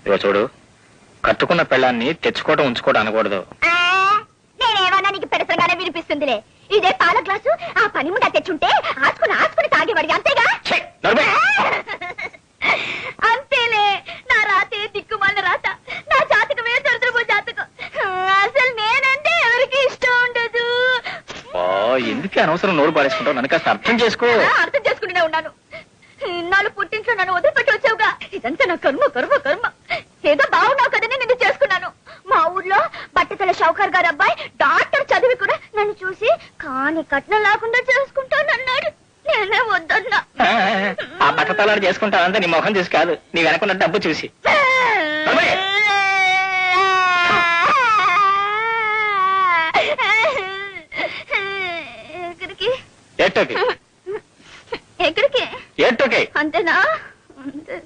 ఇగో చూడు, కట్టుకున్న పెళ్ళాన్ని తెచ్చుకోవడం ఉంచుకోవడం అనకూడదు. నేనేమన్నా నీకు పెడసగానే వినిపిస్తుందిలే. ఇదే పాల గ్లాసు ఆ పనిముండా తెచ్చుంటే ఆసుకుని ఆసుకుని తాగేవాడి, అంతేగా? అంతేలే, నా రాతే దిక్కుమాల రాత, నా జాతకమే దరిద్రపు జాతకం. అసలు నేనంటే ఎవరికి ఇష్టం ఉండదు. ఎందుకు అనవసరం నోరు పారేసుకుంటావు? నన్ను కాస్త అర్థం చేసుకో. అర్థం చేసుకుంటూనే ఉన్నాను. ఇన్నాళ్ళు పుట్టింట్లో నన్ను వదిలిపెట్టి వచ్చావుగా, ఇదంతా నా కర్మ కర్మ కర్మ. ఏదో బాగున్నావు కదని నిన్ను చేసుకున్నాను. మా ఊర్లో బట్టతల షౌకర్ గారు అబ్బాయి డాక్టర్ చదివి కూడా నన్ను చూసి కాని కట్నం లేకుండా చేసుకుంటానన్నాడు. నేనే వద్దన్నా. ఆ బట్టతలాడు చేసుకుంటానంటే నీ మొహం చూసి కాదు, నీ వెనకున్న డబ్బు చూసి. ఎక్కడికి? ఎక్కడికి? ఎక్కడికి? ఎక్కడికి? అంతేనా? అంతే.